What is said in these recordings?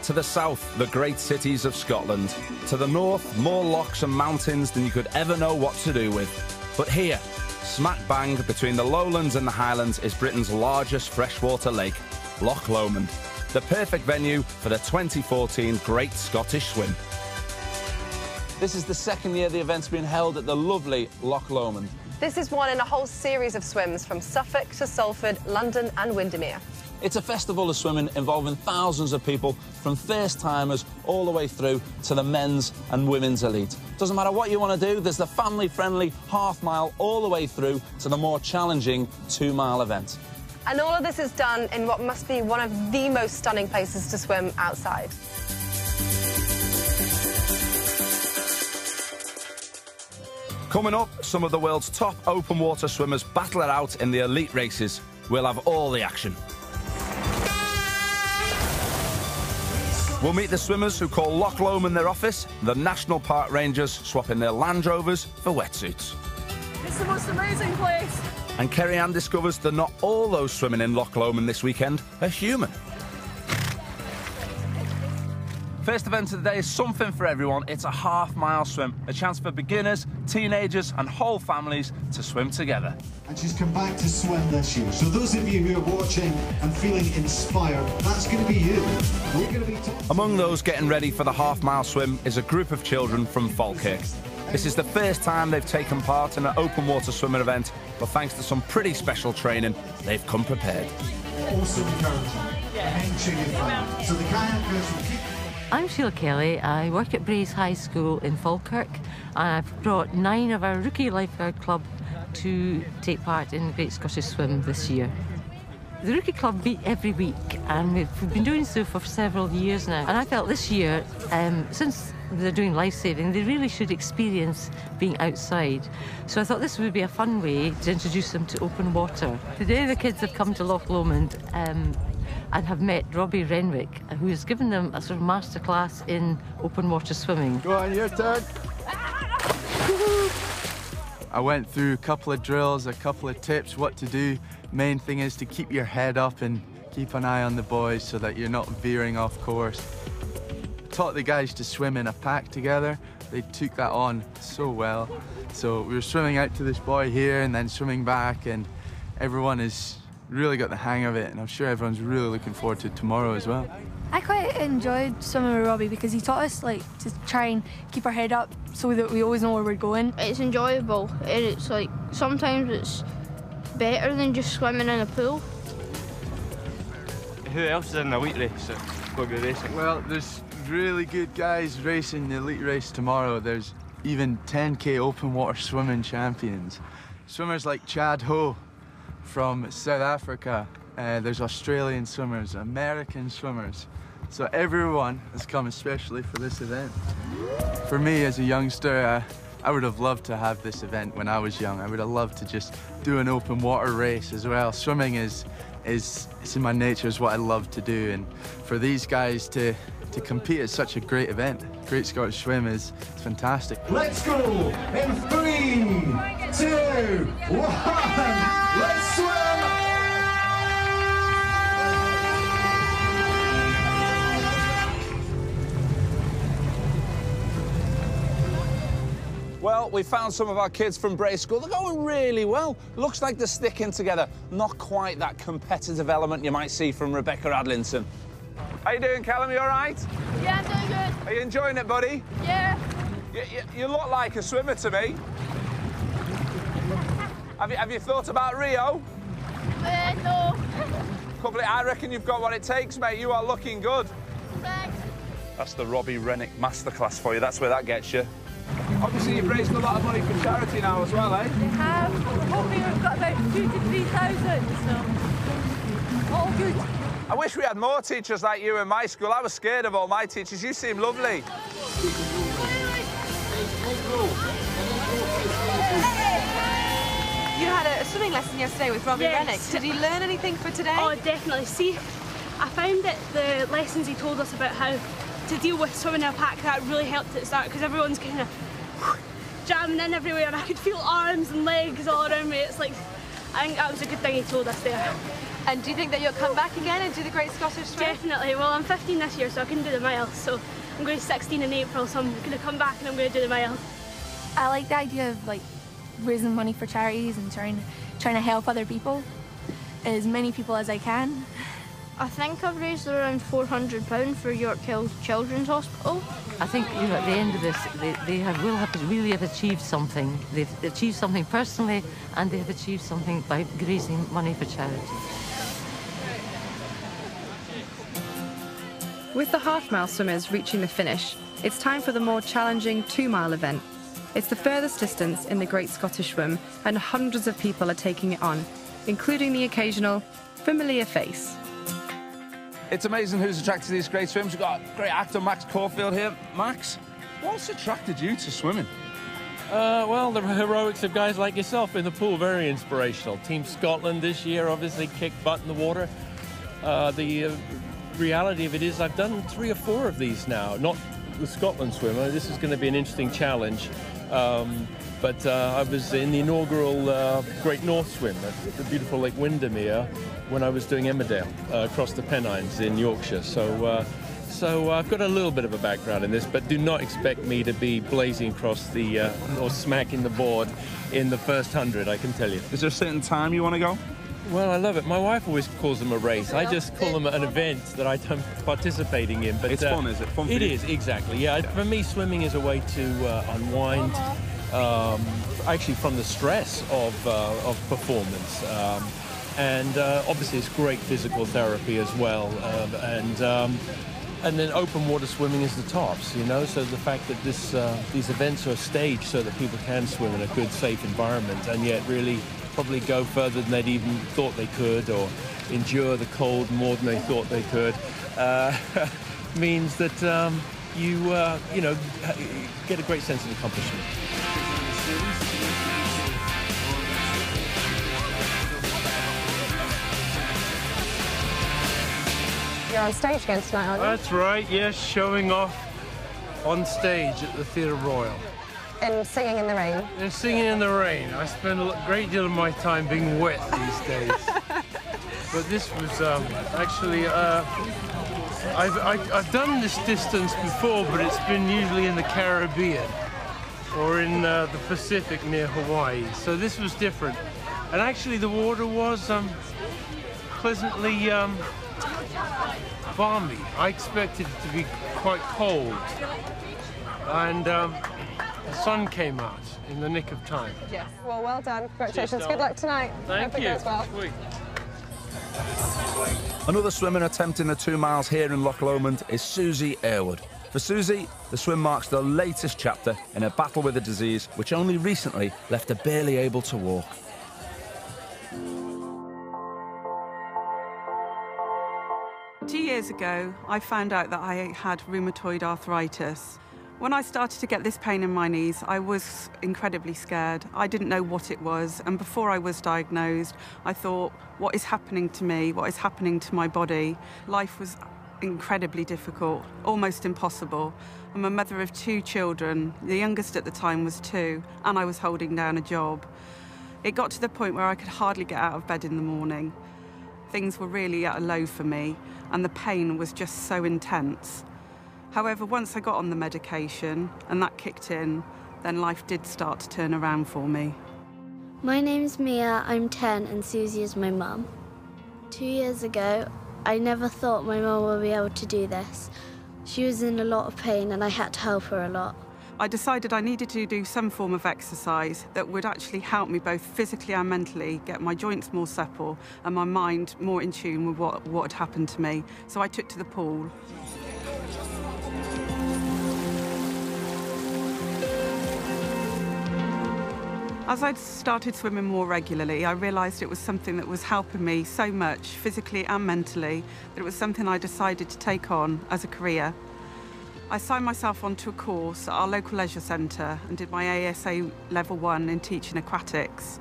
To the south, the great cities of Scotland. To the north, more lochs and mountains than you could ever know what to do with. But here, smack bang between the lowlands and the highlands, is Britain's largest freshwater lake, Loch Lomond. The perfect venue for the 2014 Great Scottish Swim. This is the second year the event's been held at the lovely Loch Lomond. This is one in a whole series of swims from Suffolk to Salford, London and Windermere. It's a festival of swimming involving thousands of people, from first-timers all the way through to the men's and women's elite. Doesn't matter what you want to do, there's the family-friendly half-mile all the way through to the more challenging 2-mile event. And all of this is done in what must be one of the most stunning places to swim outside. Coming up, some of the world's top open water swimmers battle it out in the elite races. We'll have all the action. We'll meet the swimmers who call Loch Lomond their office, the National Park Rangers swapping their Land Rovers for wetsuits. It's the most amazing place. And Keri-Anne discovers that not all those swimming in Loch Lomond this weekend are human. First event of the day is something for everyone. It's a half-mile swim, a chance for beginners, teenagers and whole families to swim together. And she's come back to swim this year. So those of you who are watching and feeling inspired, that's going to be you. We're going to be talking. Among those getting ready for the half-mile swim is a group of children from Falkirk. This is the first time they've taken part in an open water swimming event, but thanks to some pretty special training, they've come prepared. Also encouraging. So the kayakers will keep. I'm Sheila Kelly. I work at Braes High School in Falkirk, and I've brought 9 of our rookie lifeguard club to take part in the Great Scottish Swim this year. The rookie club meet every week, and we've been doing so for several years now. And I felt this year, since they're doing life-saving, they really should experience being outside. So I thought this would be a fun way to introduce them to open water. Today the kids have come to Loch Lomond and have met Robbie Renwick, who has given them a sort of masterclass in open water swimming. Go on, your turn. I went through a couple of drills, a couple of tips, what to do. Main thing is to keep your head up and keep an eye on the boys so that you're not veering off course. Taught the guys to swim in a pack together. They took that on so well. So we were swimming out to this boy here and then swimming back, and everyone has really got the hang of it, and I'm sure everyone's really looking forward to tomorrow as well. I quite enjoyed swimming with Robbie because he taught us to try and keep our head up so that we always know where we're going. It's enjoyable, and it's like sometimes it's better than just swimming in a pool. Who else is in the elite race that will be racing? Well, there's really good guys racing the elite race tomorrow. There's even 10K open water swimming champions. Swimmers like Chad Ho from South Africa. There's Australian swimmers, American swimmers. So everyone has come especially for this event. For me as a youngster, I would have loved to have this event when I was young. I would have loved to just do an open water race as well. Swimming is it's in my nature, is what I love to do. And for these guys to compete at such a great event, Great Scottish Swim is fantastic. Let's go in 3, 2, 1. Let's swim. Well, we found some of our kids from Braes School. They're going really well. Looks like they're sticking together. Not quite that competitive element you might see from Rebecca Adlinson. How you doing, Callum? You all right? Yeah, I'm doing good. Are you enjoying it, buddy? Yeah. You look like a swimmer to me. Have you thought about Rio? No. I reckon you've got what it takes, mate. You are looking good. Thanks. That's the Robbie Renwick masterclass for you. That's where that gets you. Obviously, you've raised a lot of money for charity now as well, eh? We have. Hopefully we've got about 2,000 to 3,000, so all good. I wish we had more teachers like you in my school. I was scared of all my teachers. You seem lovely. You had a swimming lesson yesterday with Robbie Renwick. Did he learn anything for today? Oh, definitely. See, I found that the lessons he told us about how to deal with swimming in a pack, that really helped at the start, because everyone's kind of jamming in everywhere, and I could feel arms and legs all around me. It's like, I think that was a good thing he told us there. And do you think that you'll come back again and do the Great Scottish Swim? Definitely. Well, I'm 15 this year, so I can do the mile. So I'm going to 16 in April, so I'm going to come back and I'm going to do the mile. I like the idea of like raising money for charities and trying to help other people, as many people as I can. I think I've raised around £400 for York Hill Children's Hospital. I think, you know, at the end of this, they really have achieved something. They've achieved something personally, and they have achieved something by raising money for charity. With the half-mile swimmers reaching the finish, it's time for the more challenging 2-mile event. It's the furthest distance in the Great Scottish Swim, and hundreds of people are taking it on, including the occasional familiar face. It's amazing who's attracted to these great swims. We've got great actor Max Caulfield here. Max, what's attracted you to swimming? Well, the heroics of guys like yourself in the pool, very inspirational. Team Scotland this year obviously kicked butt in the water. The reality of it is I've done 3 or 4 of these now, not the Scotland swimmer. This is going to be an interesting challenge. But I was in the inaugural Great North Swim at the beautiful Lake Windermere when I was doing Emmerdale across the Pennines in Yorkshire. So I've got a little bit of a background in this, but do not expect me to be blazing across the or smacking the board in the first 100, I can tell you. Is there a certain time you want to go? Well, I love it. My wife always calls them a race. I just call them an event that I'm participating in. But it's fun, is it? Fun for you? It is, exactly. Yeah, for me, swimming is a way to unwind, actually from the stress of performance. And obviously, it's great physical therapy as well. And then open water swimming is the tops, you know. So the fact that these events are staged so that people can swim in a good, safe environment, and yet really probably go further than they'd even thought they could, or endure the cold more than they thought they could, means that you know, get a great sense of accomplishment. You're on stage again tonight, aren't you? That's right, yes, showing off on stage at the Theatre Royal. And singing in the rain. And singing in the rain. I spend a great deal of my time being wet these days. But this was actually, I've done this distance before, but it's been usually in the Caribbean or in the Pacific near Hawaii. So this was different. And actually the water was pleasantly balmy. I expected it to be quite cold. And the sun came out in the nick of time. Yes. Well done. Congratulations. Good luck tonight. Thank you. Hope it goes well. Sweet. Another swimmer attempting the 2 miles here in Loch Lomond is Susie Airwood. For Susie, the swim marks the latest chapter in a battle with a disease which only recently left her barely able to walk. Two years ago, I found out that I had rheumatoid arthritis. When I started to get this pain in my knees, I was incredibly scared. I didn't know what it was, and before I was diagnosed, I thought, what is happening to me? What is happening to my body? Life was incredibly difficult, almost impossible. I'm a mother of 2 children. The youngest at the time was 2, and I was holding down a job. It got to the point where I could hardly get out of bed in the morning. Things were really at a low for me, and the pain was just so intense. However, once I got on the medication and that kicked in, then life did start to turn around for me. My name's Mia, I'm 10 and Susie is my mum. 2 years ago, I never thought my mum would be able to do this. She was in a lot of pain and I had to help her a lot. I decided I needed to do some form of exercise that would actually help me both physically and mentally get my joints more supple and my mind more in tune with what had happened to me. So I took to the pool. As I'd started swimming more regularly, I realised it was something that was helping me so much, physically and mentally, that it was something I decided to take on as a career. I signed myself onto a course at our local leisure centre and did my ASA Level 1 in teaching aquatics.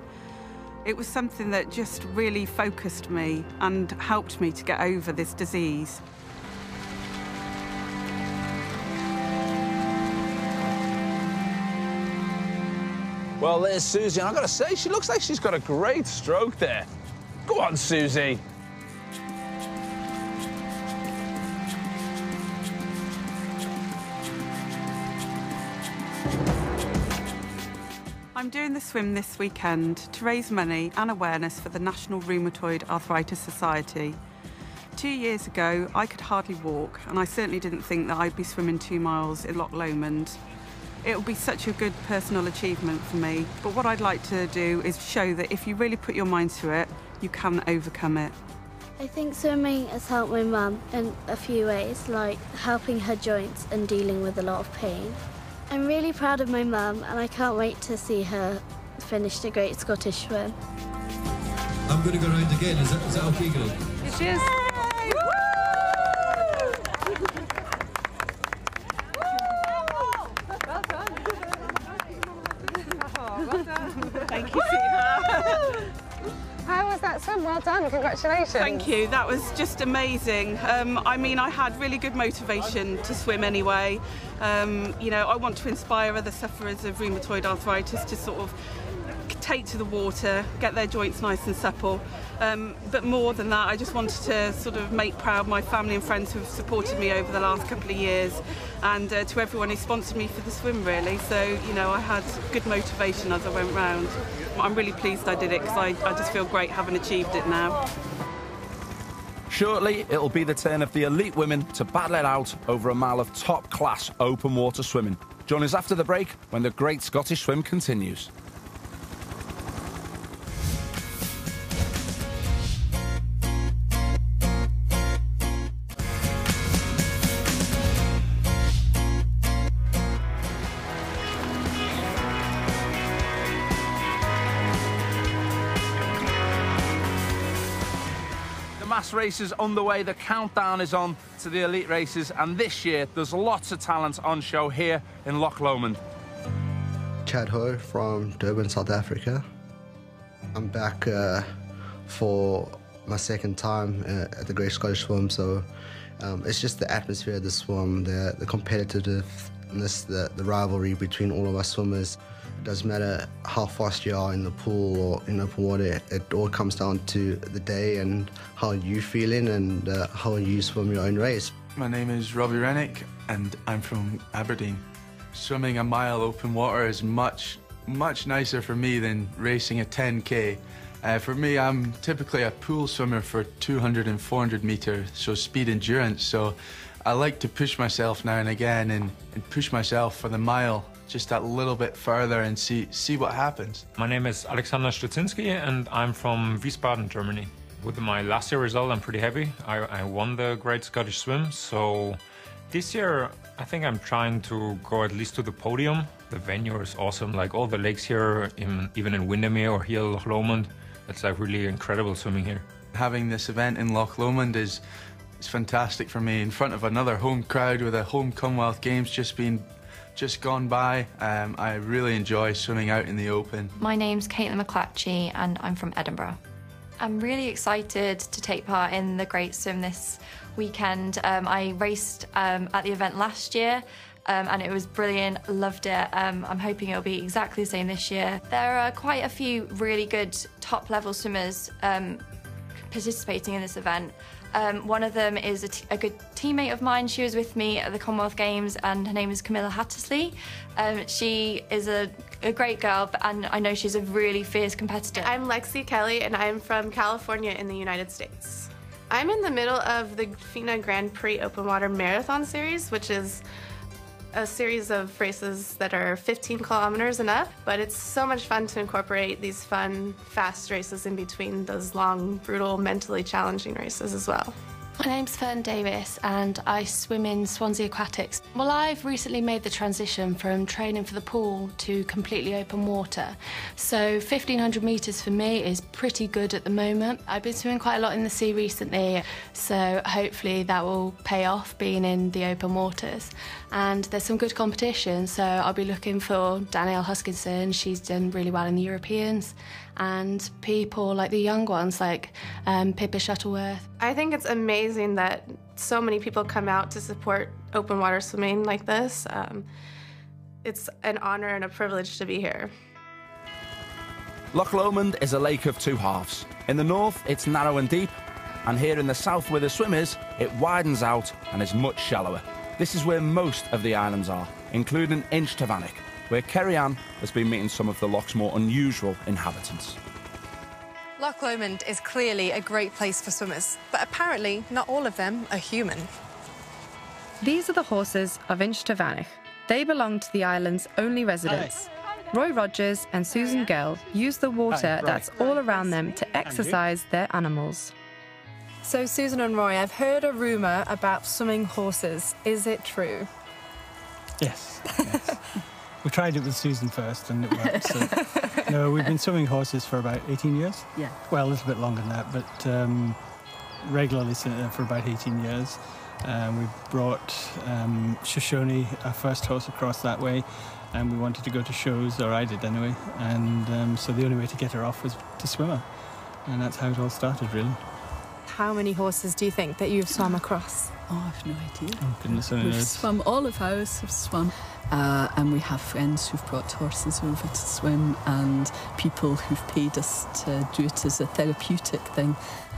It was something that just really focused me and helped me to get over this disease. Well, there's Susie, and I've got to say, she looks like she's got a great stroke there. Go on, Susie. I'm doing the swim this weekend to raise money and awareness for the National Rheumatoid Arthritis Society. 2 years ago, I could hardly walk, and I certainly didn't think that I'd be swimming 2 miles in Loch Lomond. It will be such a good personal achievement for me, but what I'd like to do is show that if you really put your mind to it, you can overcome it. I think swimming has helped my mum in a few ways, like helping her joints and dealing with a lot of pain. I'm really proud of my mum, and I can't wait to see her finish the Great Scottish Swim. I'm going to go round again. Is that okay, girl? It is. Thank you. How was that swim? Well done, congratulations. Thank you, that was just amazing. I mean, I had really good motivation to swim anyway. You know, I want to inspire other sufferers of rheumatoid arthritis to sort of take to the water, get their joints nice and supple. But more than that, I just wanted to sort of make proud my family and friends who have supported me over the last couple of years, and to everyone who sponsored me for the swim, really. So, you know, I had good motivation as I went round. I'm really pleased I did it, because I just feel great having achieved it now. Shortly, it'll be the turn of the elite women to battle it out over a mile of top-class open water swimming. Join us after the break when the Great Scottish Swim continues. Mass races underway, the countdown is on to the elite races, and this year there's lots of talent on show here in Loch Lomond. Chad Ho from Durban, South Africa. I'm back for my second time at the Great Scottish Swim, so it's just the atmosphere of the swim, the competitiveness, the rivalry between all of us swimmers. It doesn't matter how fast you are in the pool or in open water, it all comes down to the day and how you feeling and how you swim your own race. My name is Robbie Rennick and I'm from Aberdeen. Swimming a mile open water is much nicer for me than racing a 10K. For me, I'm typically a pool swimmer for 200 and 400 metres, so speed endurance. So I like to push myself now and again and push myself for the mile just that little bit further and see what happens. My name is Alexander Strudzinski and I'm from Wiesbaden, Germany. With my last year result, I'm pretty happy. I won the Great Scottish Swim, so this year I think I'm trying to go at least to the podium. The venue is awesome, like all the lakes here, even in Windermere or here Loch Lomond. It's like really incredible swimming here. Having this event in Loch Lomond is fantastic for me, in front of another home crowd with a home Commonwealth Games just gone by. I really enjoy swimming out in the open. My name's Caitlin McClatchy and I'm from Edinburgh. I'm really excited to take part in the Great Swim this weekend. I raced at the event last year and it was brilliant, loved it. I'm hoping it'll be exactly the same this year. There are quite a few really good top-level swimmers participating in this event. One of them is a good teammate of mine. She was with me at the Commonwealth Games and her name is Camilla Hattersley. She is a great girl and I know she's a really fierce competitor. I'm Lexi Kelly and I'm from California in the United States. I'm in the middle of the FINA Grand Prix Open Water Marathon Series, which is a series of races that are 15 kilometers and up, but it's so much fun to incorporate these fun, fast races in between those long, brutal, mentally challenging races as well. My name's Fern Davis and I swim in Swansea Aquatics. Well, I've recently made the transition from training for the pool to completely open water. So 1,500 metres for me is pretty good at the moment. I've been swimming quite a lot in the sea recently, so hopefully that will pay off being in the open waters. And there's some good competition, so I'll be looking for Danielle Huskinson. She's done really well in the Europeans. And people like the young ones, like Pippa Shuttleworth. I think it's amazing that so many people come out to support open water swimming like this. It's an honor and a privilege to be here. Loch Lomond is a lake of two halves. In the north, it's narrow and deep, and here in the south where the swim is, it widens out and is much shallower. This is where most of the islands are, including Inch Tavannic. where Keri-Anne has been meeting some of the Loch's more unusual inhabitants. Loch Lomond is clearly a great place for swimmers, but apparently not all of them are human. These are the horses of Inhabitants. They belong to the island's only residents. Roy Rogers and Susan Gell use the water that's all around them to exercise their animals. So, Susan and Roy, I've heard a rumour about swimming horses. Is it true? Yes. We tried it with Susan first and it worked. So. No, we've been swimming horses for about 18 years. Yeah. Well, a little bit longer than that, but regularly for about 18 years. We brought Shoshone, our first horse, across that way, and we wanted to go to shows, or I did anyway, and so the only way to get her off was to swim her, and that's how it all started, really. How many horses do you think that you've swum across? Oh, I've no idea. Oh, goodness, We've swum, all of ours have swum, and we have friends who've brought horses over to swim, and people who've paid us to do it as a therapeutic thing.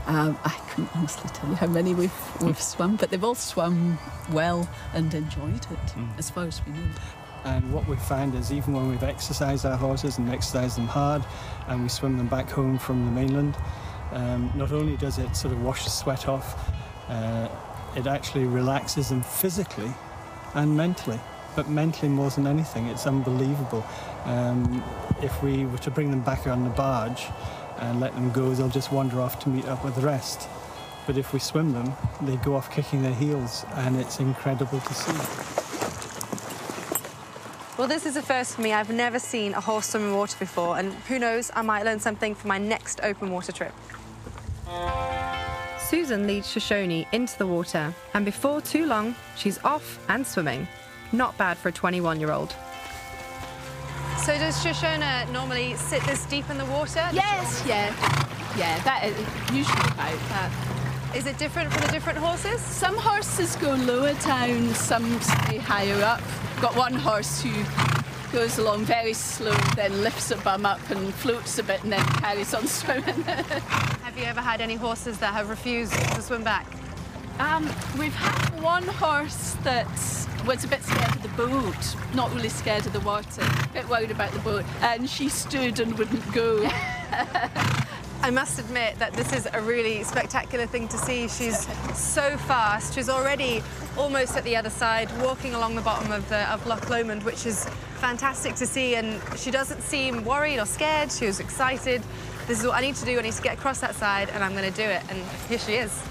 I couldn't honestly tell you how many we've swum, but they've all swum well and enjoyed it, as far as we know. And what we've found is even when we've exercised our horses and exercised them hard, and we swim them back home from the mainland, not only does it sort of wash the sweat off, it actually relaxes them physically and mentally. But mentally more than anything, it's unbelievable. If we were to bring them back on the barge and let them go, they'll just wander off to meet up with the rest. But if we swim them, they go off kicking their heels, and it's incredible to see. Well, this is a first for me. I've never seen a horse swim in water before, and who knows, I might learn something for my next open water trip. Susan leads Shoshone into the water, and before too long, she's off and swimming. Not bad for a 21-year-old. So does Shoshone normally sit this deep in the water? Yes, yeah, that is usually about that. Is it different for the different horses? Some horses go lower down, some stay higher up. Got one horse who goes along very slow, then lifts a bum up and floats a bit and then carries on swimming. Have you ever had any horses that have refused to swim back? We've had one horse that was a bit scared of the boat, not really scared of the water, a bit worried about the boat, and she stood and wouldn't go. I must admit that this is a really spectacular thing to see. She's so fast. She's already almost at the other side, walking along the bottom of Loch Lomond, which is fantastic to see. And she doesn't seem worried or scared. She was excited. This is what I need to do. I need to get across that side, and I'm going to do it. And here she is.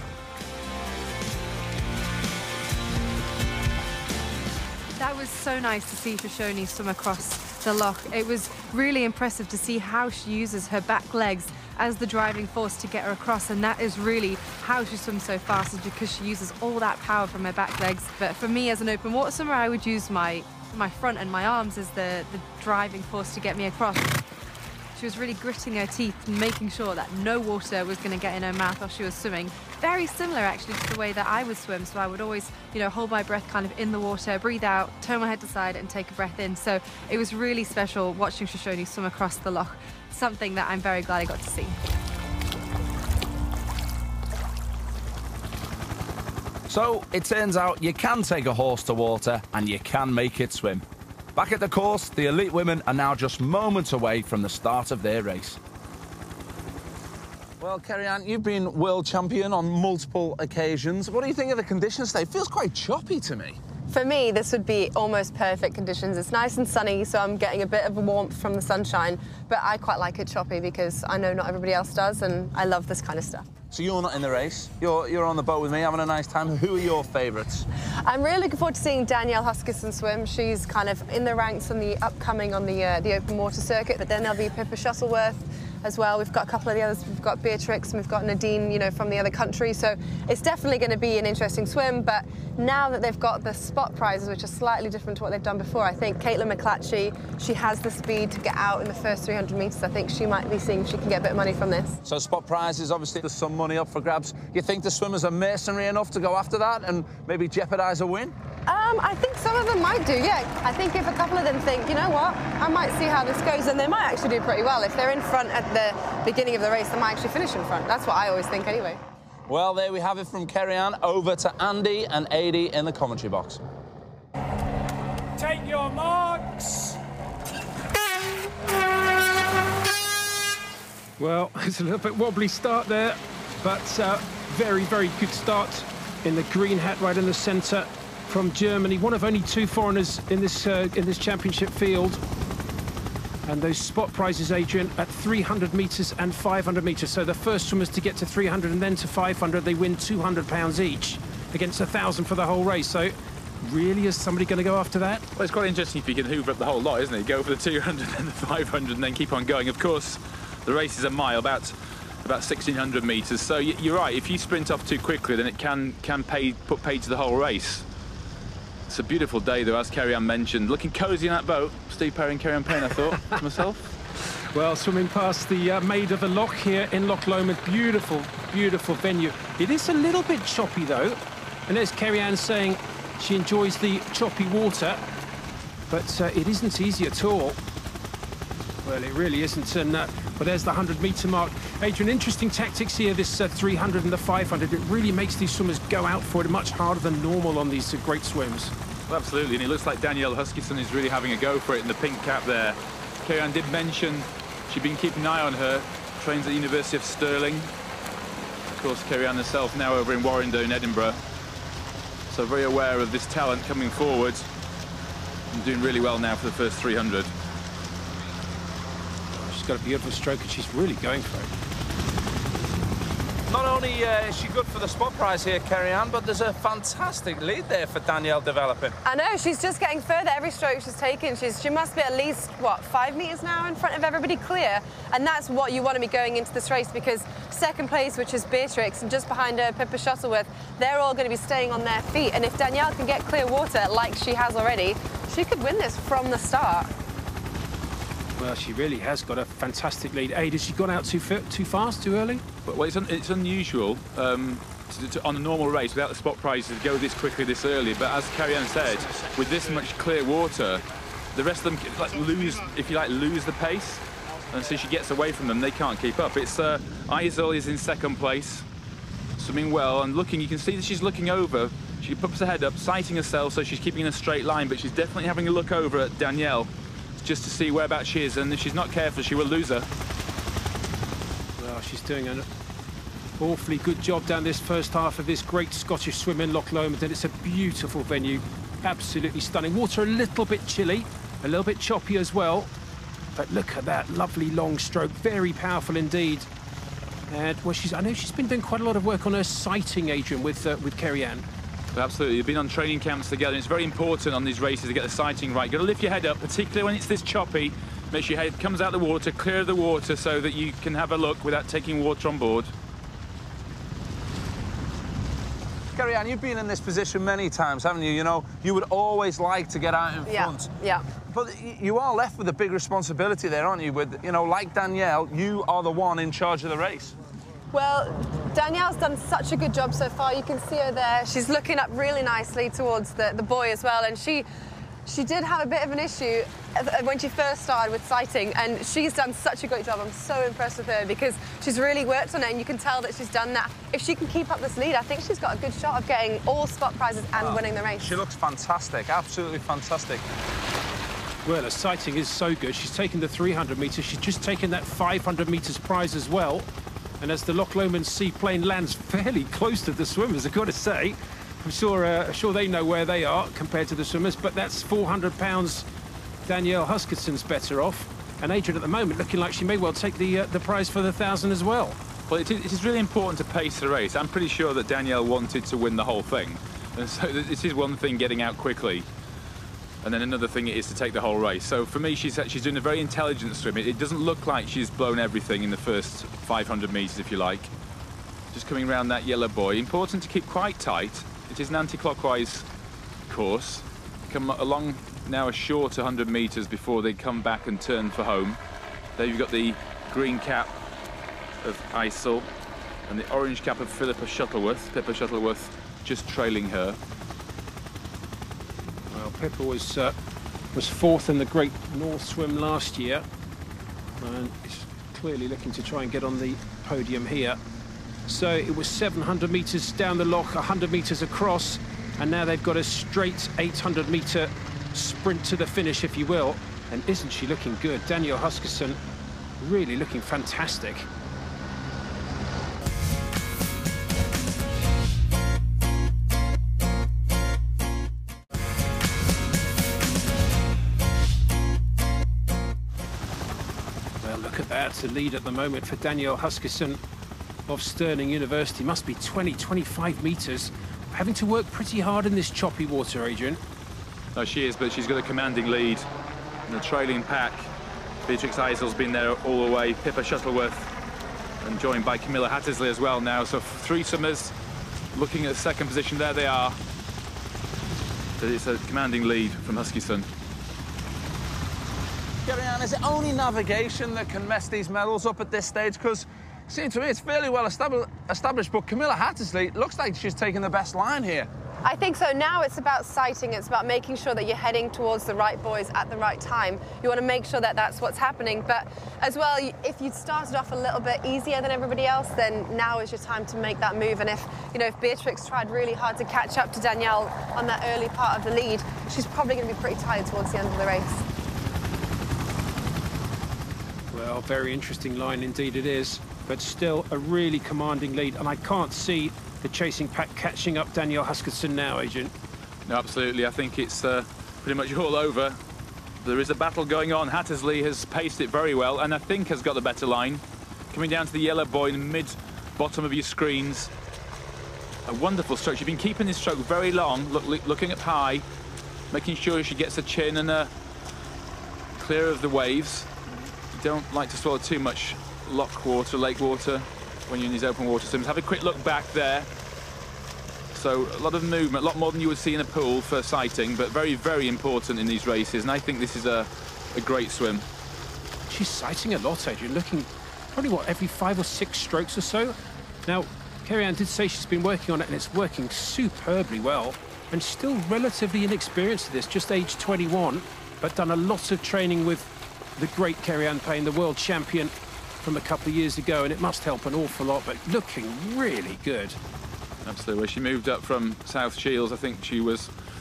That was so nice to see Shoshone swim across the loch. It was really impressive to see how she uses her back legs as the driving force to get her across, and that is really how she swims so fast, is because she uses all that power from her back legs. But for me as an open water swimmer, I would use my front and my arms as the driving force to get me across. She was really gritting her teeth and making sure that no water was going to get in her mouth while she was swimming. Very similar, actually, to the way that I would swim. So I would always, hold my breath kind of in the water, breathe out, turn my head to the side and take a breath in. So it was really special watching Shoshone swim across the loch, something that I'm very glad I got to see. So it turns out you can take a horse to water and you can make it swim. Back at the course, the elite women are now just moments away from the start of their race. Well, Keri-Anne, you've been world champion on multiple occasions. What do you think of the conditions today? It feels quite choppy to me. For me, this would be almost perfect conditions. It's nice and sunny, so I'm getting a bit of warmth from the sunshine, but I quite like it choppy because I know not everybody else does, and I love this kind of stuff. So you're not in the race. You're on the boat with me, having a nice time. Who are your favourites? I'm really looking forward to seeing Danielle Huskisson swim. She's kind of in the ranks on the upcoming on the open water circuit, but then there'll be Pippa Shuttleworth as well. We've got a couple of the others. We've got Beatrix and we've got Nadine, from the other country. So it's definitely going to be an interesting swim. But now that they've got the spot prizes, which are slightly different to what they've done before, I think Caitlin McClatchy, she has the speed to get out in the first 300 metres. I think she might be seeing if she can get a bit of money from this. So spot prizes, obviously there's some money up for grabs. You think the swimmers are mercenary enough to go after that and maybe jeopardise a win? I think some of them might do, yeah. I think if a couple of them think, you know what, I might see how this goes, and they might actually do pretty well. If they're in front at the beginning of the race, they might actually finish in front. That's what I always think anyway. Well, there we have it from Keri-Anne. Over to Andy and Adi in the commentary box. Take your marks. Well, it's a little bit wobbly start there, but very, very good start in the green hat right in the centre from Germany. One of only 2 foreigners in this championship field. And those spot prizes, Adrian, at 300 metres and 500 metres. So the first swimmers to get to 300 and then to 500, they win £200 each against 1,000 for the whole race. So really, is somebody going to go after that? Well, it's quite interesting if you can hoover up the whole lot, isn't it? Go for the 200 and the 500 and then keep on going. Of course, the race is a mile, about 1,600 metres. So you're right, if you sprint off too quickly, then it can put paid to the whole race. It's a beautiful day, though, as Keri-Anne mentioned. Looking cosy in that boat. Steve Perry and Keri-Anne Payne, I thought, to myself. Well, swimming past the maid of the Loch here in Loch Lomond. Beautiful, beautiful venue. It is a little bit choppy, though. And as Keri-Anne saying, she enjoys the choppy water. But it isn't easy at all. Well, it really isn't. And well, there's the 100-metre mark. Adrian, interesting tactics here, this 300 and the 500. It really makes these swimmers go out for it much harder than normal on these great swims. Well, absolutely, and it looks like Danielle Huskisson is really having a go for it in the pink cap there. Keri-Anne did mention she'd been keeping an eye on her, trains at the University of Stirling. Of course, Keri-Anne herself now over in Warrington in Edinburgh. So very aware of this talent coming forward and doing really well now for the first 300. She's got a beautiful stroke and she's really going for it. Not only is she good for the spot prize here, Keri-Anne, but there's a fantastic lead there for Danielle developing. I know, she's just getting further every stroke she's taking. She must be at least, what, 5 metres now in front of everybody clear? And that's what you want to be going into this race, because second place, which is Beatrix, and just behind her, Pippa Shuttleworth, they're all going to be staying on their feet. And if Danielle can get clear water, like she has already, she could win this from the start. Well, she really has got a fantastic lead. Aid, has she gone out too fast, too early? Well, it's unusual on a normal race without the spot prizes to go this quickly this early. But as Keri-Anne said, with this much clear water, the rest of them lose the pace. And so she gets away from them, they can't keep up. It's Isel is in second place, swimming well and looking. You can see that she's looking over. She puts her head up, sighting herself, so she's keeping in a straight line. But she's definitely having a look over at Danielle, just to see whereabouts she is, and if she's not careful, she will lose her. Well, she's doing an awfully good job down this first half of this great Scottish swim in Loch Lomond, and it's a beautiful venue, absolutely stunning. Water a little bit chilly, a little bit choppy as well, but look at that lovely long stroke, very powerful indeed. And well, I know she's been doing quite a lot of work on her sighting, Adrian, with Keri-Anne. Absolutely, you've been on training camps together, and it's very important on these races to get the sighting right. You've got to lift your head up, particularly when it's this choppy. Make sure your head comes out of the water, clear of the water, so that you can have a look without taking water on board. Keri-Anne, you've been in this position many times, haven't you? You know, you would always like to get out in front. Yeah. But you are left with a big responsibility there, aren't you? With, you know, like Danielle, you are the one in charge of the race. Well, Danielle's done such a good job so far. You can see her there. She's looking up really nicely towards the boy as well. And she did have a bit of an issue when she first started with sighting, and she's done such a great job. I'm so impressed with her because she's really worked on it, and you can tell that she's done that. If she can keep up this lead, I think she's got a good shot of getting all spot prizes and winning the race. She looks fantastic, absolutely fantastic. Well, her sighting is so good. She's taken the 300 metres. She's just taken that 500 metres prize as well. And as the Loch Lomond seaplane lands fairly close to the swimmers, I've got to say, I'm sure they know where they are compared to the swimmers, but that's £400 Danielle Huskisson's better off. And Adrian at the moment looking like she may well take the prize for the 1,000 as well. Well, it is really important to pace the race. I'm pretty sure that Danielle wanted to win the whole thing. And so this is one thing, getting out quickly. And then another thing is to take the whole race. So for me, she's doing a very intelligent swim. It doesn't look like she's blown everything in the first 500 metres, if you like. Just coming around that yellow buoy. Important to keep quite tight. It is an anti-clockwise course. Come along now a short 100 metres before they come back and turn for home. There you've got the green cap of Isel and the orange cap of Pippa Shuttleworth just trailing her. Well, Pippa was fourth in the Great North Swim last year, and is clearly looking to try and get on the podium here. So it was 700 metres down the loch, 100 metres across, and now they've got a straight 800-metre sprint to the finish, if you will. And isn't she looking good? Danielle Huskisson Really looking fantastic. Well, look at that. The lead at the moment for Danielle Huskisson of Stirling University. Must be 20, 25 metres. Having to work pretty hard in this choppy water, Adrian. No, she is, but she's got a commanding lead in the trailing pack. Beatrix Eisel's been there all the way. Pippa Shuttleworth, and joined by Camilla Hattersley as well now. So 3 swimmers looking at the second position. There they are. But it's a commanding lead from Huskisson. Keri-Anne, is it only navigation that can mess these medals up at this stage? Because it seems to me it's fairly well established, but Camilla Hattersley looks like she's taking the best line here. I think so. Now it's about sighting. It's about making sure that you're heading towards the right buoys at the right time. You want to make sure that that's what's happening. But as well, if you started off a little bit easier than everybody else, then now is your time to make that move. And if, you know, if Beatrix tried really hard to catch up to Danielle on that early part of the lead, she's probably going to be pretty tired towards the end of the race. Well, very interesting line indeed it is, but still a really commanding lead. And I can't see the chasing pack catching up Danielle Huskisson now, Adrian. No, absolutely. I think it's pretty much all over. There is a battle going on. Hattersley has paced it very well and I think has got the better line. Coming down to the yellow buoy in the mid-bottom of your screens. A wonderful stroke. She's been keeping this stroke very long, looking up high, making sure she gets a chin and clear of the waves. You don't like to swallow too much loch water, lake water, when you're in these open water swims. Have a quick look back there. So a lot of movement, a lot more than you would see in a pool for sighting, but very, very important in these races. And I think this is a great swim. She's sighting a lot, Adrian, looking probably, what, every 5 or 6 strokes or so. Now, Keri-Anne did say she's been working on it and it's working superbly well. And still relatively inexperienced at this, just age 21, but done a lot of training with the great Keri-Anne Payne, the world champion from a couple of years ago, and it must help an awful lot, but looking really good. Absolutely. She moved up from South Shields. I think she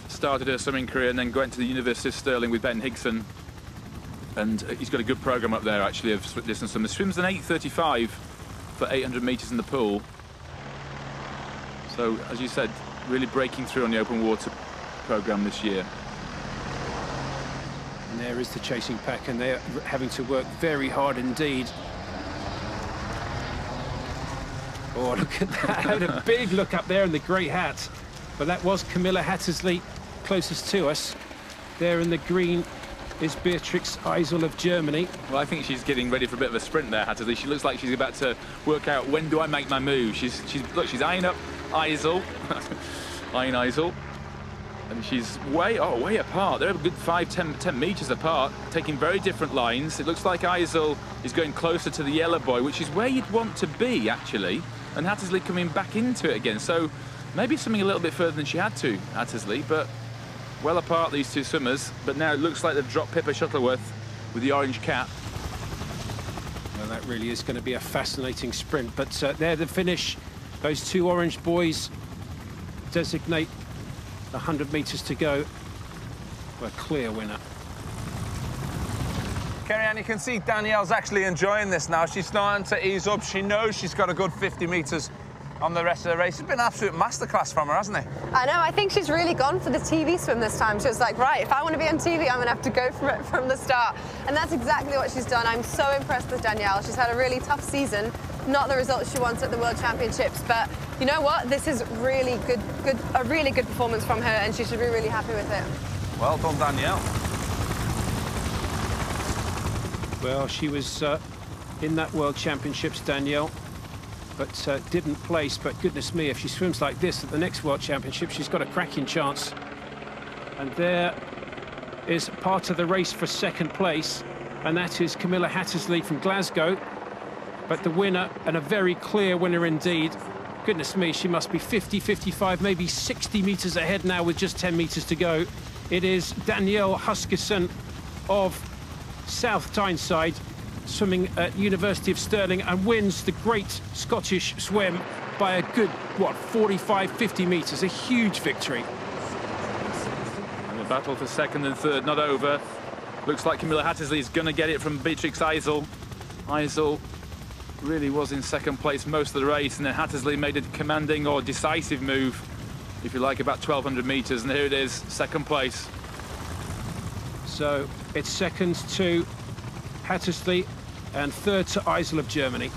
started her swimming career and then went to the University of Stirling with Ben Higson. And he's got a good programme up there, actually, of distance swimmers. Swims an 8:35 for 800 metres in the pool. So, as you said, really breaking through on the open water programme this year. And there is the chasing pack, and they're having to work very hard indeed. Oh, look at that. Had a big look up there in the grey hat. But that was Camilla Hattersley closest to us. There in the green is Beatrix Eisel of Germany. Well, I think she's getting ready for a bit of a sprint there, Hattersley. She looks like she's about to work out, when do I make my move? Look, she's eyeing up Eisel. Eyeing Eisel. And she's way apart. They're a good 5-10 metres apart, taking very different lines. It looks like Eisel is going closer to the yellow buoy, which is where you'd want to be, actually. And Hattersley coming back into it again. So maybe something a little bit further than she had to, Hattersley, but well apart, these two swimmers. But now it looks like they've dropped Pippa Shuttleworth with the orange cap. Well, that really is going to be a fascinating sprint. But there the finish. Those two orange buoys designate 100 metres to go. A clear winner. Keri-Anne, you can see Danielle's actually enjoying this now. She's starting to ease up. She knows she's got a good 50 metres on the rest of the race. It's been an absolute masterclass from her, hasn't it? I know. I think she's really gone for the TV swim this time. She was like, right, if I want to be on TV, I'm going to have to go for it from the start. And that's exactly what she's done. I'm so impressed with Danielle. She's had a really tough season. Not the results she wants at the World Championships, but you know what? This is really a really good performance from her, and she should be really happy with it. Well done, Danielle. Well, she was in that World Championships, Danielle, but didn't place. But goodness me, if she swims like this at the next World Championship, she's got a cracking chance. And there is part of the race for second place, and that is Camilla Hattersley from Glasgow. But the winner, and a very clear winner indeed. Goodness me, she must be 50, 55, maybe 60 metres ahead now with just 10 metres to go. It is Danielle Huskisson of South Tyneside, swimming at University of Stirling, and wins the great Scottish swim by a good, what, 45, 50 metres. A huge victory. And the battle for second and third not over. Looks like Camilla Hattersley is going to get it from Beatrix Eisel. Eisel really was in second place most of the race, and then Hattersley made a commanding or decisive move, if you like, about 1,200 metres, and here it is, second place. So it's second to Hattersley and third to Eisel of Germany.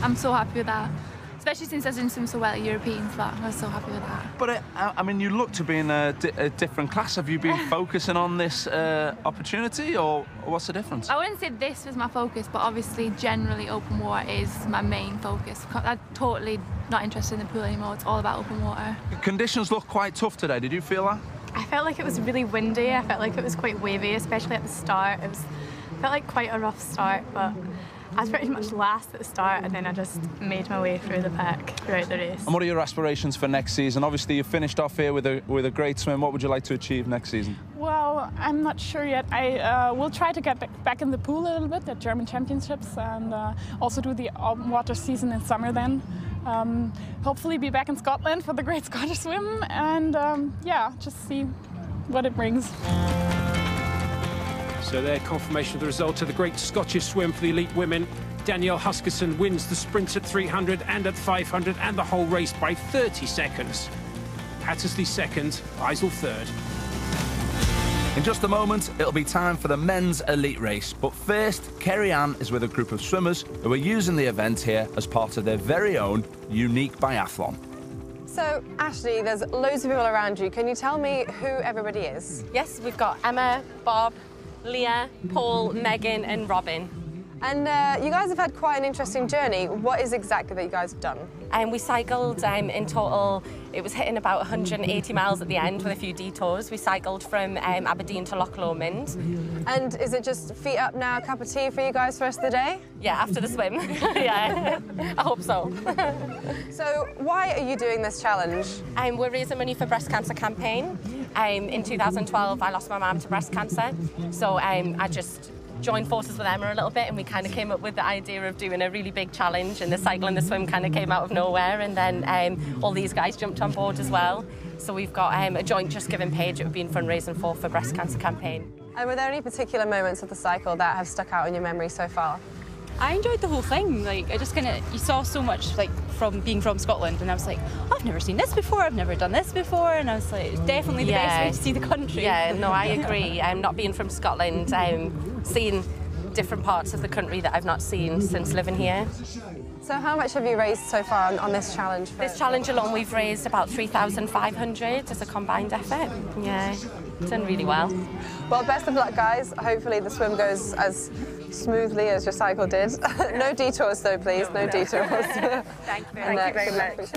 I'm so happy with that, especially since I didn't swim so well at Europeans. But I was so happy with that. But I mean, you look to be in a different class. Have you been focusing on this opportunity, or what's the difference? I wouldn't say this was my focus, but obviously generally open water is my main focus. I'm totally not interested in the pool anymore. It's all about open water. Conditions look quite tough today. Did you feel that? I felt like it was really windy. I felt like it was quite wavy, especially at the start. Felt like quite a rough start, but I was pretty much last at the start, and then I just made my way through the pack throughout the race. And what are your aspirations for next season? Obviously, you finished off here with a great swim. What would you like to achieve next season? Well, I'm not sure yet. I will try to get back in the pool a little bit at German Championships, and also do the open water season in summer then. Hopefully be back in Scotland for the Great Scottish Swim, and yeah, just see what it brings. So their confirmation of the result of the Great Scottish Swim for the elite women. Danielle Huskisson wins the sprint at 300 and at 500 and the whole race by 30 seconds. Hattersley second, Eisel third. In just a moment, it'll be time for the men's elite race. But first, Keri-Anne is with a group of swimmers who are using the event here as part of their very own unique biathlon. So, Ashley, there's loads of people around you. Can you tell me who everybody is? Yes, we've got Emma, Bob, Leah, Paul, Megan and Robin. And you guys have had quite an interesting journey. What is exactly that you guys have done? We cycled in total, it was hitting about 180 miles at the end with a few detours. We cycled from Aberdeen to Loch Lomond. And is it just feet up now, cup of tea for you guys for the rest of the day? Yeah, after the swim. Yeah, I hope so. So why are you doing this challenge? We're raising money for breast cancer campaign. In 2012, I lost my mum to breast cancer. So I just joined forces with Emma a little bit, and we kind of came up with the idea of doing a really big challenge, and the cycle and the swim kind of came out of nowhere, and then all these guys jumped on board as well. So we've got a joint Just Giving page that we've been fundraising for breast cancer campaign. And were there any particular moments of the cycle that have stuck out in your memory so far? I enjoyed the whole thing. Like, I just you saw so much, like, from being from Scotland, and I was like, oh, I've never seen this before, I've never done this before, and I was like, it's definitely the best way to see the country. Yeah, no, I agree. Not being from Scotland, seeing different parts of the country that I've not seen since living here. So how much have you raised so far on this challenge? This challenge alone, we've raised about 3,500 as a combined effort. Yeah, done really well. Well, best of luck, guys. Hopefully the swim goes as smoothly as your cycle did. No detours, though, please. No detours. Thank you very much.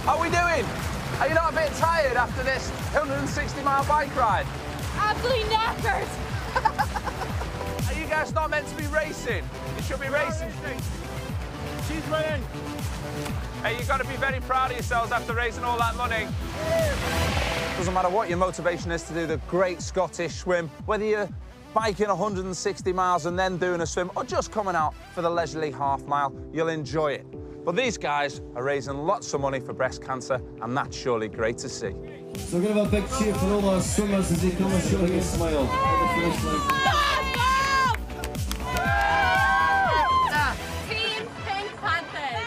How are we doing? Are you not a bit tired after this 160-mile bike ride? Absolutely knackered. Are you guys not meant to be racing? You should be racing. She's winning. Hey, you've got to be very proud of yourselves after raising all that money. Doesn't matter what your motivation is to do the Great Scottish Swim, whether you're biking 160 miles and then doing a swim, or just coming out for the leisurely half mile, you'll enjoy it. But these guys are raising lots of money for breast cancer, and that's surely great to see. So we're going to have a big cheer for all our swimmers as they come and showing a smile at the finish line. Team Pink Panthers!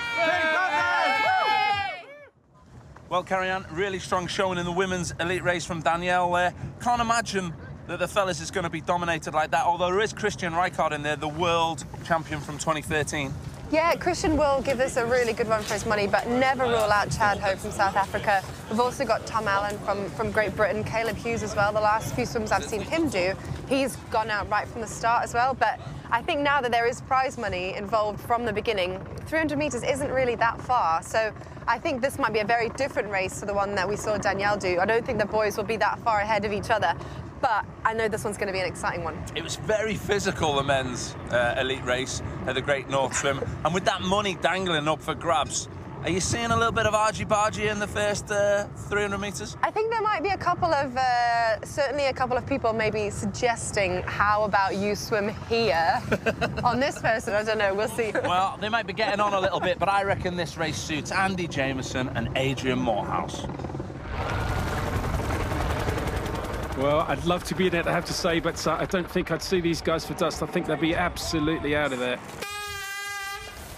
Well, Keri-Anne, really strong showing in the women's elite race from Danielle there. Can't imagine that the fellas is going to be dominated like that, although there is Christian Rijkaard in there, the world champion from 2013. Yeah, Christian will give us a really good run for his money, but never rule out Chad Ho from South Africa. We've also got Tom Allen from Great Britain, Caleb Hughes as well. The last few swims I've seen him do, he's gone out right from the start as well. But I think now that there is prize money involved from the beginning, 300 metres isn't really that far. So I think this might be a very different race to the one that we saw Danielle do. I don't think the boys will be that far ahead of each other. But I know this one's going to be an exciting one. It was very physical, the men's elite race at the Great North Swim. And with that money dangling up for grabs, are you seeing a little bit of argy-bargy in the first 300 metres? I think there might be a couple of, certainly a couple of people maybe suggesting, how about you swim here on this person? I don't know, we'll see. Well, they might be getting on a little bit, but I reckon this race suits Andy Jameson and Adrian Morehouse. Well, I'd love to be in it, I have to say, but I don't think I'd see these guys for dust. I think they'd be absolutely out of there.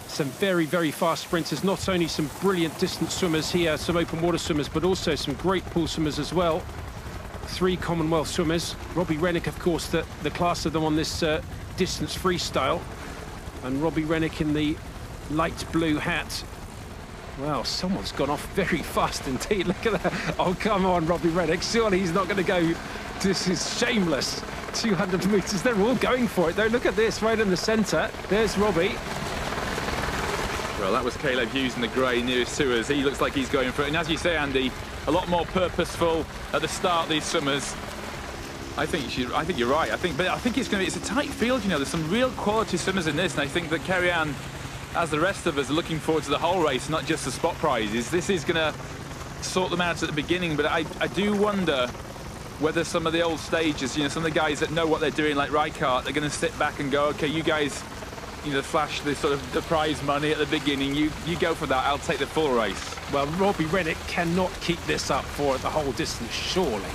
Some very, very fast sprinters, not only some brilliant distance swimmers here, some open water swimmers, but also some great pool swimmers as well. 3 Commonwealth swimmers. Robbie Rennick, of course, the class of them on this distance freestyle. And Robbie Rennick in the light blue hat. Well, someone's gone off very fast indeed. Look at that. Oh, come on, Robbie Rennick. Surely he's not going to go. This is shameless. 200 metres. They're all going for it, though. Look at this, right in the centre. There's Robbie. Well, that was Caleb Hughes in the grey nearest to us. He looks like he's going for it. And as you say, Andy, a lot more purposeful at the start, these swimmers. I think you're right. I think it's a tight field, you know. There's some real quality swimmers in this, and I think that Keri-Anne, as the rest of us, are looking forward to the whole race, not just the spot prizes. This is going to sort them out at the beginning, but I do wonder whether some of the old stages, you know, some of the guys that know what they're doing, like Rijkaard, they're going to sit back and go, okay, you guys, you know, flash the sort of the prize money at the beginning. You go for that. I'll take the full race. Well, Robbie Rennick cannot keep this up for the whole distance, surely.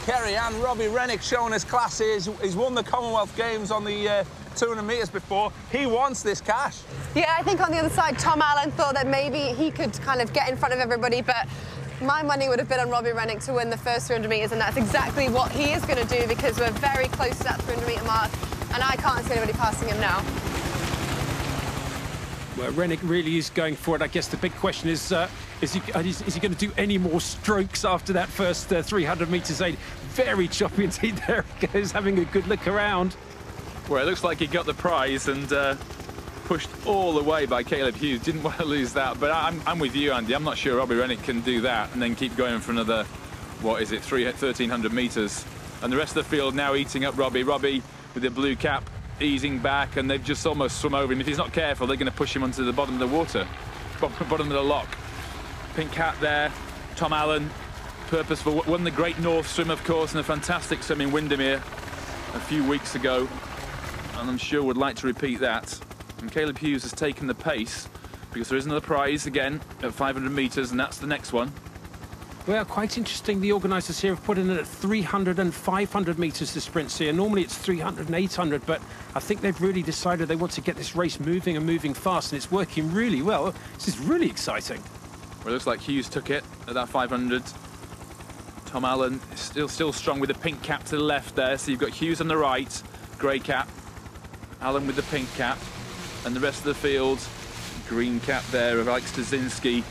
Keri-Anne, Robbie Rennick showing his class. He's won the Commonwealth Games on the 200 metres before. He wants this cash. Yeah, I think on the other side, Tom Allen thought that maybe he could kind of get in front of everybody, but my money would have been on Robbie Rennick to win the first 300 metres, and that's exactly what he is going to do, because we're very close to that 300 metre mark, and I can't see anybody passing him now. Well, Rennick really is going for it. I guess the big question is he going to do any more strokes after that first 300 metres? Very choppy indeed. There he goes, having a good look around. Well, it looks like he got the prize and pushed all the way by Caleb Hughes. Didn't want to lose that, but I'm with you, Andy. I'm not sure Robbie Rennick can do that and then keep going for another, what is it, 1,300 metres. And the rest of the field now eating up Robbie. Robbie with the blue cap, easing back, and they've just almost swum over him. If he's not careful, they're going to push him onto the bottom of the water, bottom of the loch. Pink hat there, Tom Allen, purposeful, won the Great North Swim, of course, and a fantastic swim in Windermere a few weeks ago, and I'm sure would like to repeat that. And Caleb Hughes has taken the pace, because there is another prize again at 500 metres, and that's the next one. Well, quite interesting. The organisers here have put in it at 300 and 500 metres the sprints here. Normally it's 300 and 800, but I think they've really decided they want to get this race moving and moving fast, and it's working really well. This is really exciting. Well, it looks like Hughes took it at that 500. Tom Allen is still strong with the pink cap to the left there. So you've got Hughes on the right, grey cap. Allen with the pink cap. And the rest of the field, green cap there of Alex Stasinski.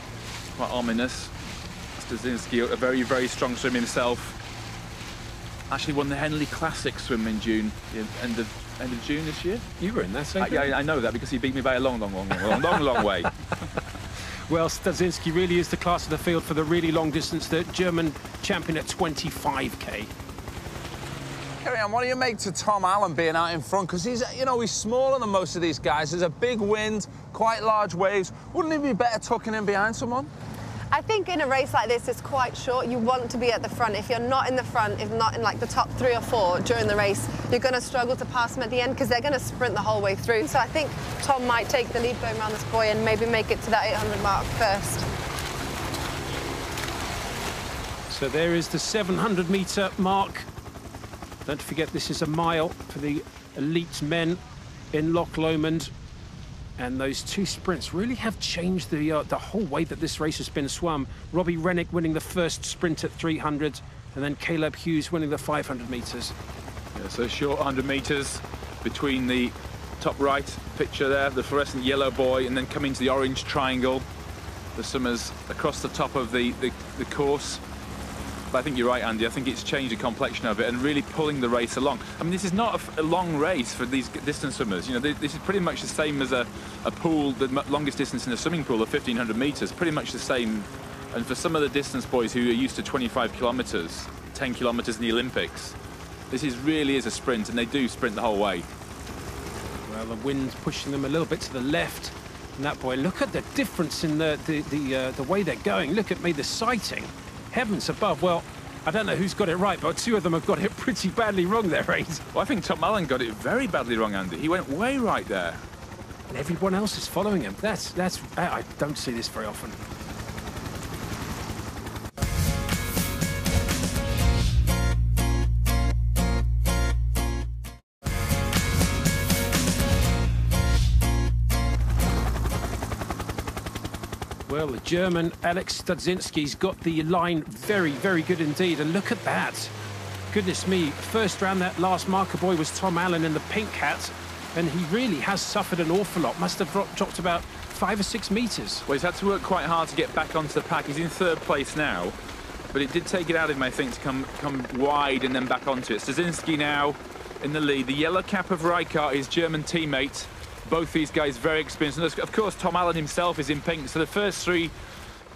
Quite ominous. Stasinski, a very, very strong swim himself. Actually won the Henley Classic swim in June, end of June this year. You were in that, I know that because he beat me by a long way. Well, Stasinski really is the class of the field for the really long distance, the German champion at 25k. Keri-Anne, what do you make to Tom Allen being out in front? Because he's smaller than most of these guys. There's a big wind, quite large waves. Wouldn't it be better tucking in behind someone? I think in a race like this, it's quite short. You want to be at the front. If you're not in the front, if not in like the top 3 or 4 during the race, you're going to struggle to pass them at the end because they're going to sprint the whole way through. So I think Tom might take the lead going around this buoy and maybe make it to that 800 mark first. So there is the 700 metre mark. Don't forget, this is a mile for the elite men in Loch Lomond. And those 2 sprints really have changed the whole way that this race has been swum. Robbie Rennick winning the first sprint at 300, and then Caleb Hughes winning the 500 metres. Yeah, so short 100 metres between the top right picture there, the fluorescent yellow buoy, and then coming to the orange triangle. The swimmers across the top of the course. But I think you're right, Andy. I think it's changed the complexion of it and really pulling the race along. I mean, this is not a long race for these distance swimmers. You know, this is pretty much the same as a pool, the longest distance in a swimming pool of 1,500 metres, pretty much the same. And for some of the distance boys who are used to 25 kilometres, 10 kilometres in the Olympics, this really is a sprint, and they do sprint the whole way. Well, the wind's pushing them a little bit to the left. And that boy, look at the difference in the way they're going. Look at me, the sighting. Heavens above. Well, I don't know who's got it right, but 2 of them have got it pretty badly wrong there, Aid. Well, I think Tom Allen got it very badly wrong, Andy. He went way right there. And everyone else is following him. I don't see this very often. Well, the German Alex Studzinski's got the line very, very good indeed. And look at that. Goodness me, first round that last marker boy was Tom Allen in the pink hat. And he really has suffered an awful lot. Must have dropped about 5 or 6 metres. Well, he's had to work quite hard to get back onto the pack. He's in 3rd place now. But it did take it out of him, I think, to come wide and then back onto it. Studzinski now in the lead. The yellow cap of Rijkaard, his German teammate. Both these guys very experienced. And of course, Tom Allen himself is in pink. So the first 3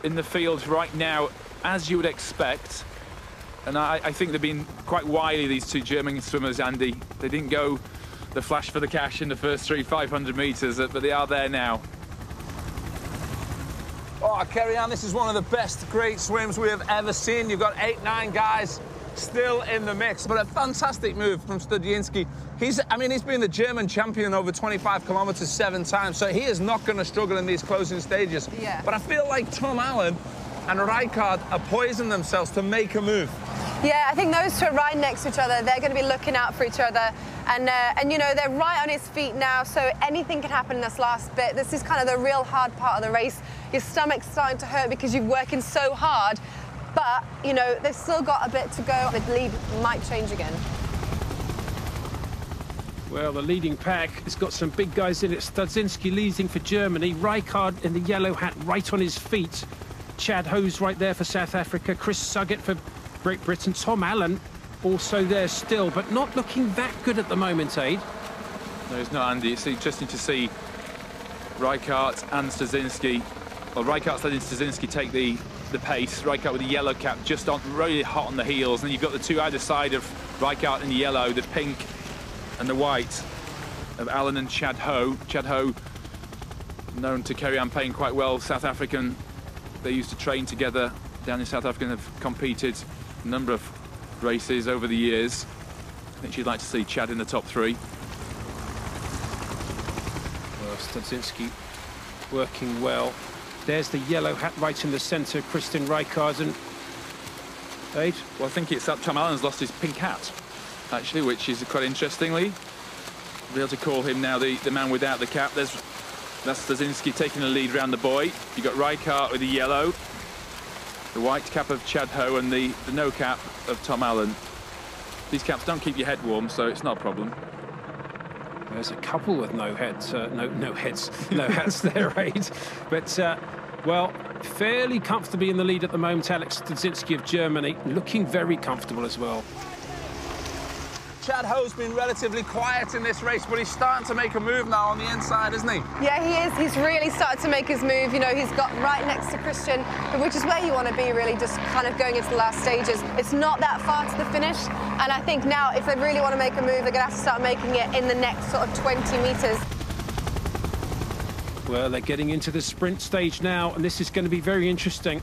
in the field right now, as you would expect. And I think they've been quite wily, these 2 German swimmers, Andy. They didn't go the flash for the cash in the first 3 500 metres, but they are there now. Oh, Keri-Anne, this is one of the best great swims we have ever seen. You've got 8, 9 guys still in the mix, but a fantastic move from Studzinski. He's been the German champion over 25 kilometres 7 times, so he is not going to struggle in these closing stages. Yeah. But I feel like Tom Allen and Rijkaard are poising themselves to make a move. Yeah, I think those 2 are right next to each other. They're going to be looking out for each other. And you know, they're right on his feet now, so anything can happen in this last bit. This is kind of the real hard part of the race. Your stomach's starting to hurt because you're working so hard. But, you know, they've still got a bit to go. The lead might change again. Well, the leading pack has got some big guys in it. Studzinski leading for Germany. Rijkaard in the yellow hat right on his feet. Chad Ho's right there for South Africa. Chris Suggett for Great Britain. Tom Allen also there still, but not looking that good at the moment, Aid. No, it's not, Andy. It's interesting to see Rijkaard and Studzinski. Well, Rijkaard and Studzinski take the pace. Rijkaard with the yellow cap just on, really hot on the heels. And then you've got the 2 either side of Rijkaard in the yellow, the pink and the white of Allen and Chad Ho. Chad Ho, known to Keri-Anne playing quite well, South African. They used to train together down in South Africa and have competed a number of races over the years. I think she'd like to see Chad in the top 3. Well, Studzinski working well. There's the yellow hat right in the centre, Christian Rijkaard. And Aid? Well, I think it's that Tom Allen's lost his pink hat, actually, which is quite interestingly. Be able to call him now the man without the cap. That's Studzinski taking the lead round the buoy. You've got Rijkaard with the yellow, the white cap of Chad Ho, and the no cap of Tom Allen. These caps don't keep your head warm, so it's not a problem. There's a couple with no heads, no hats there, Aid. But, well, fairly comfortably in the lead at the moment, Alex Studzinski of Germany, looking very comfortable as well. Chad Ho's been relatively quiet in this race, but he's starting to make a move now on the inside, isn't he? Yeah, he is. He's really started to make his move. You know, he's got right next to Christian, which is where you want to be, really, just kind of going into the last stages. It's not that far to the finish, and I think now, if they really want to make a move, they're going to have to start making it in the next sort of 20 metres. Well, they're getting into the sprint stage now, and this is going to be very interesting.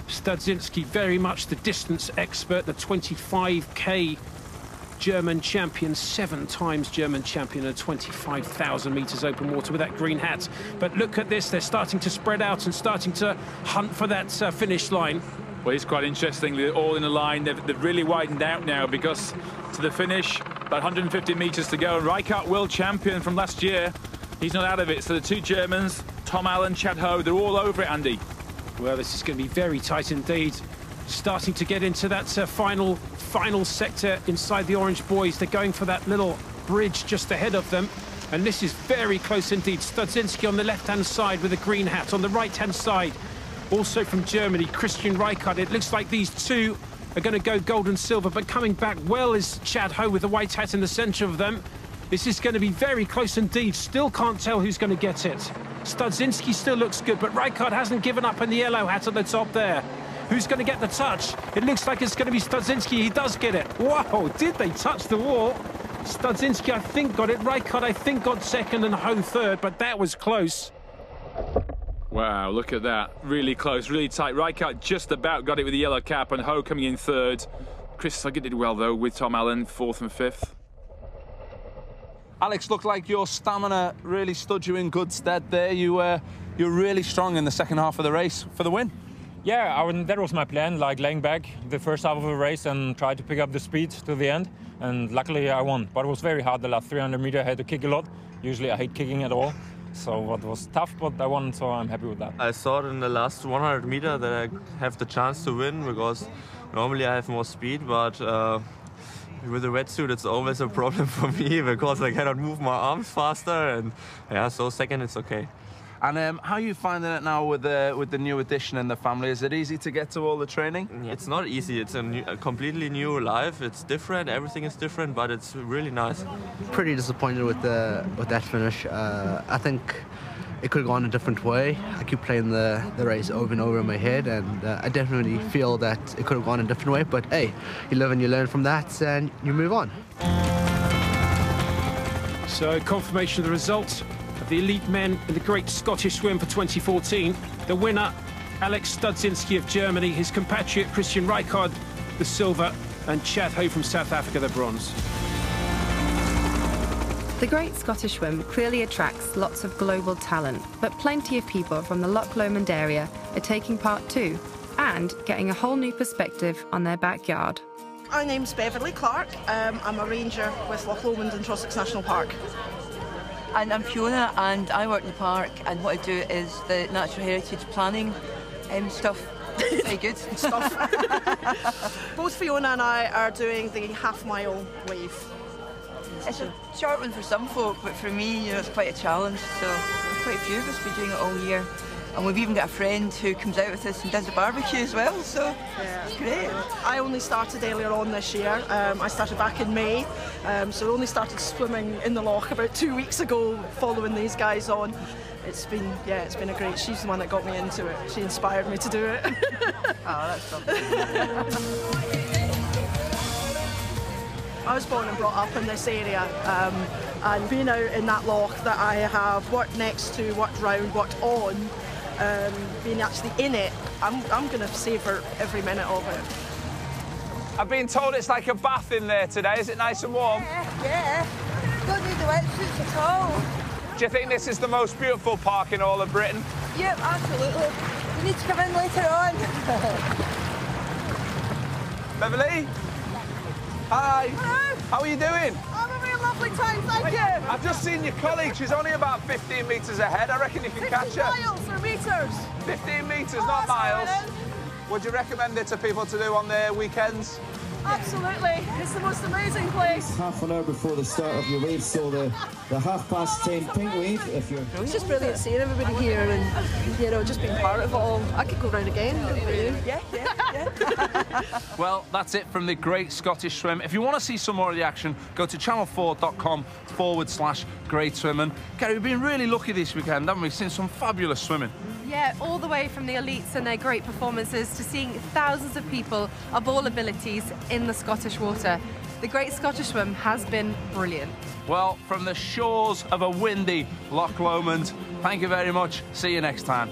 Studzinski, very much the distance expert, the 25K German champion, 7 times German champion at 25,000 metres open water with that green hat. But look at this, they're starting to spread out and starting to hunt for that finish line. Well, it's quite interesting, they're all in a line. They've really widened out now because to the finish, about 150 metres to go. And Rijkaard, world champion from last year, he's not out of it. So the 2 Germans, Tom Allen, Chad Ho, they're all over it, Andy. Well, this is going to be very tight indeed. Starting to get into that final sector inside the orange buoys. They're going for that little bridge just ahead of them. And this is very close indeed. Studzinski on the left-hand side with a green hat. On the right-hand side, also from Germany, Christian Rijkaard. It looks like these 2 are going to go gold and silver, but coming back well is Chad Ho with the white hat in the centre of them. This is going to be very close indeed. Still can't tell who's going to get it. Studzinski still looks good, but Rijkaard hasn't given up in the yellow hat at the top there. Who's going to get the touch? It looks like it's going to be Studzinski. He does get it. Wow, did they touch the wall? Studzinski, I think, got it. Rijkaard, I think, got second and Ho third, but that was close. Wow, look at that. Really close, really tight. Rijkaard just about got it with the yellow cap, and Ho coming in third. Chris Suggett did well, though, with Tom Allen, 4th and 5th. Alex, looked like your stamina really stood you in good stead there. You're really strong in the second half of the race for the win. Yeah, that was my plan, like laying back the first half of the race and try to pick up the speed to the end. And luckily I won. But it was very hard the last 300 meters. I had to kick a lot. Usually I hate kicking at all. So it was tough, but I won, so I'm happy with that. I thought in the last 100 meter that I have the chance to win, because normally I have more speed, but with the wetsuit it's always a problem for me because I cannot move my arms faster, and yeah, so second it's okay. And how are you finding it now with the new addition in the family? Is it easy to get to all the training? It's not easy. It's a completely new life. It's different. Everything is different, but it's really nice. Pretty disappointed with that finish. I think it could have gone a different way. I keep playing the race over and over in my head, and I definitely feel that it could have gone a different way. But hey, you live and you learn from that, and you move on. So confirmation of the results of the elite men in the Great Scottish Swim for 2014. The winner, Alex Studzinski of Germany, his compatriot Christian Rijkaard, the silver, and Chad Ho from South Africa, the bronze. The Great Scottish Swim clearly attracts lots of global talent, but plenty of people from the Loch Lomond area are taking part too, and getting a whole new perspective on their backyard. My name's Beverly Clark. I'm a ranger with Loch Lomond and Trossachs National Park. And I'm Fiona, and I work in the park, and what I do is the natural heritage planning stuff. Very good stuff. Both Fiona and I are doing the half-mile wave. It's a short one for some folk, but for me, it's quite a challenge. So quite a few of us have been doing it all year. And we've even got a friend who comes out with us and does a barbecue as well, so it's great. I only started earlier on this year. I started back in May, so I only started swimming in the loch about 2 weeks ago, following these guys on. It's been a great. She's the one that got me into it. She inspired me to do it. Oh, that's something. I was born and brought up in this area, and being out in that loch that I have worked next to, worked round, worked on, being actually in it, I'm going to savour every minute of it. I've been told it's like a bath in there today. Is it nice and warm? Yeah. Don't need the wetsuits at all. Do you think this is the most beautiful park in all of Britain? Yep, absolutely. You need to come in later on. Beverly? Hi. Hello. How are you doing? I'm having a lovely time, thank you. I've just seen your colleague. She's only about 15 metres ahead. I reckon you can catch her. 50 miles or metres? 15 metres, not miles. Would you recommend it to people to do on their weekends? Absolutely. It's the most amazing place. Half an hour before the start of your wave, so the 10:30 pink wave, if you're... It's just brilliant seeing everybody here and, just being part of it all. I could go round again, don't you? Yeah. Well, that's it from the Great Scottish Swim. If you want to see some more of the action, go to channel4.com/great swimming. Keri, we've been really lucky this weekend, haven't we? Seen some fabulous swimming. Yeah, all the way from the elites and their great performances to seeing thousands of people of all abilities in the Scottish water. The Great Scottish Swim has been brilliant. Well, from the shores of a windy Loch Lomond, thank you very much. See you next time.